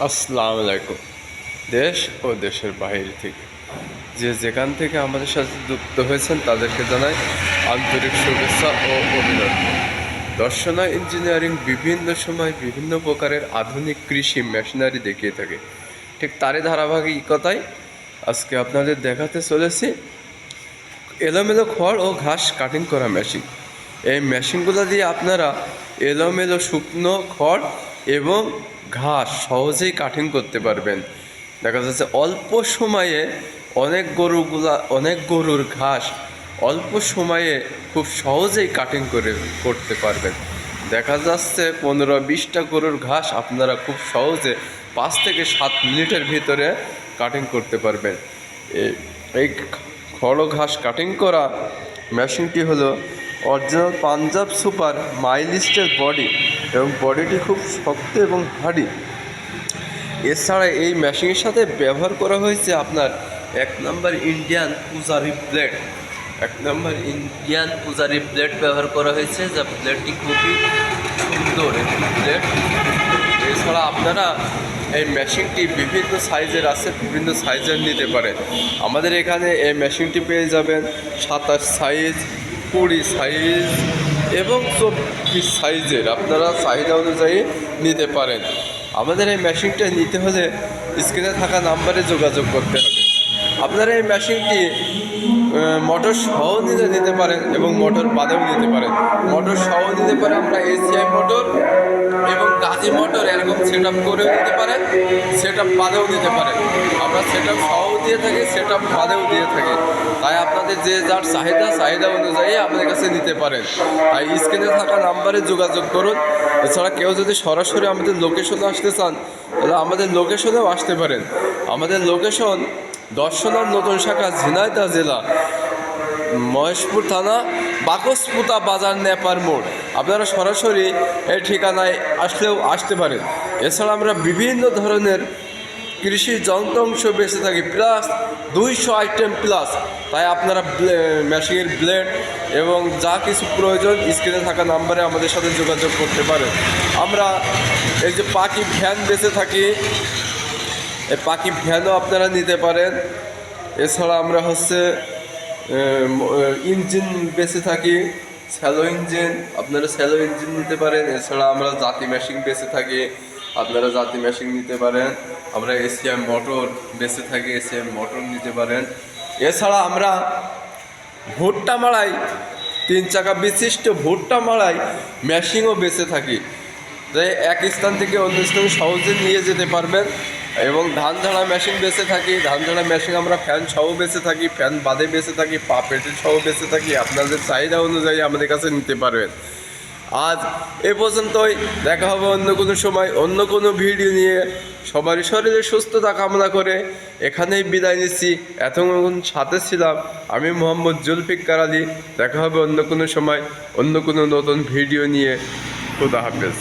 আসসালামু আলাইকুম। দেশ ও দেশের বাইরে থেকে যে যেখান থেকে আমাদের সাথে যুক্ত হয়েছেন তাদেরকে জানাই আন্তরিক শুভেচ্ছা ও অভিনন্দন। দর্শনা ইঞ্জিনিয়ারিং বিভিন্ন সময় বিভিন্ন প্রকারের আধুনিক কৃষি মেশিনারি দেখিয়ে থাকে। ঠিক তারই ধারাবাহিকতায় আজকে আপনাদের দেখাতে চলেছি এলোমেলো খড় ও ঘাস কাটিং করা মেশিন। এই মেশিনগুলো দিয়ে আপনারা এলোমেলো শুকনো খড় এবং ঘাস সহজেই কাটিং করতে পারবেন। দেখা যাচ্ছে অল্প সময়ে অনেক গরুর ঘাস অল্প সময়ে খুব সহজেই কাটিং করতে পারবেন। দেখা যাচ্ছে 15-20টা গরুর ঘাস আপনারা খুব সহজে 5 থেকে 7 মিনিটের ভিতরে কাটিং করতে পারবেন। এই খড় ঘাস কাটিং করা মেশিনটি হলো অরিজিনাল পাঞ্জাব সুপার মাইলিস্টের বডি এবং বডিটি খুব শক্ত এবং ভারী। এছাড়া এই মেশিনের সাথে ব্যবহার করা হয়েছে আপনার 1 নম্বর ইন্ডিয়ান পূজারি প্লেট ব্যবহার করা হয়েছে, যা প্লেটটি খুবই সুন্দর একটি প্লেট। এছাড়া আপনারা এই মেশিনটি বিভিন্ন সাইজের আছে, বিভিন্ন সাইজের নিতে পারেন। আমাদের এখানে এই মেশিনটি পেয়ে যাবেন 27 সাইজ, 20 সাইজ এবং 24 সাইজের। আপনারা চাহিদা অনুযায়ী নিতে পারেন। আমাদের এই মেশিনটা নিতে হলে স্ক্রিনে থাকা নাম্বারে যোগাযোগ করতে হবে। আপনারা এই মেশিনটি মোটর সহ নিতে পারেন এবং মোটর বাদেও নিতে পারেন। মোটর সহ নিতে পারেন, আমরা এসিআই মোটর এবং গাজি মোটর এরকম সেট আপ করেও নিতে পারেন, সেট আপ বাদেও নিতে পারেন। আমরা সেট আপ সহ দিয়ে থাকি, সেট আপ বাদেও দিয়ে থাকি। তাই আপনাদের যে যার চাহিদা অনুযায়ী আমাদের কাছে নিতে পারেন। তাই স্ক্রিনে থাকা নাম্বারে যোগাযোগ করুন। এছাড়া কেউ যদি সরাসরি আমাদের লোকেশনে আসতে চান তাহলে আমাদের লোকেশনেও আসতে পারেন। আমাদের লোকেশন দর্শনার নতুন শাখা, ঝিনাইদহ জেলা, মহেশপুর থানা, বাকসপুতা বাজার, নেপার মোড়। আপনারা সরাসরি এই ঠিকানায় আসলেও আসতে পারেন। এছাড়া আমরা বিভিন্ন ধরনের কৃষি যন্ত্রাংশ বেঁচে থাকি, প্লাস 200 আইটেম প্লাস। তাই আপনারা মেশিনের ব্লেড এবং যা কিছু প্রয়োজন স্ক্রিনে থাকা নাম্বারে আমাদের সাথে যোগাযোগ করতে পারেন। আমরা এই যে পাখি ভ্যান বেঁচে থাকি, এই পাখি ভ্যানও আপনারা নিতে পারেন। এছাড়া আমরা ইঞ্জিন বেঁচে থাকি, স্যালো ইঞ্জিন, আপনারা স্যালো ইঞ্জিন নিতে পারেন। এছাড়া আমরা জাতি মেশিন বেঁচে থাকি, আপনারা জাতি মেশিন নিতে পারেন। আমরা এসিএম মোটর বেঁচে থাকি, এসিএম মোটর নিতে পারেন। এছাড়া আমরা ভুট্টা মাড়াই, 3 চাকা বিশিষ্ট ভুট্টা মাড়াই মেশিনও বেঁচে থাকি। তাই এক স্থান থেকে অন্য স্থানে সহজে নিয়ে যেতে পারবেন। এবং ধান ঝাড়া মেশিন বেঁচে থাকি, ধান ঝাড়া মেশিন আমরা ফ্যান সহ বেঁচে থাকি, ফ্যান বাদে বেঁচে থাকি, পা পেটের সহ বেঁচে থাকি। আপনাদের চাহিদা অনুযায়ী আমাদের কাছে নিতে পারবেন। আজ এ পর্যন্তই, দেখা হবে অন্য কোনো সময় অন্য কোনো ভিডিও নিয়ে। সবারই শরীরে সুস্থতা কামনা করে এখানেই বিদায় নিচ্ছি। এতক্ষণ সাথে ছিলাম আমি মোহাম্মদ জুলফিকার আলী। দেখা হবে অন্য কোনো সময় অন্য কোনো নতুন ভিডিও নিয়ে। খুদা হাফেজ।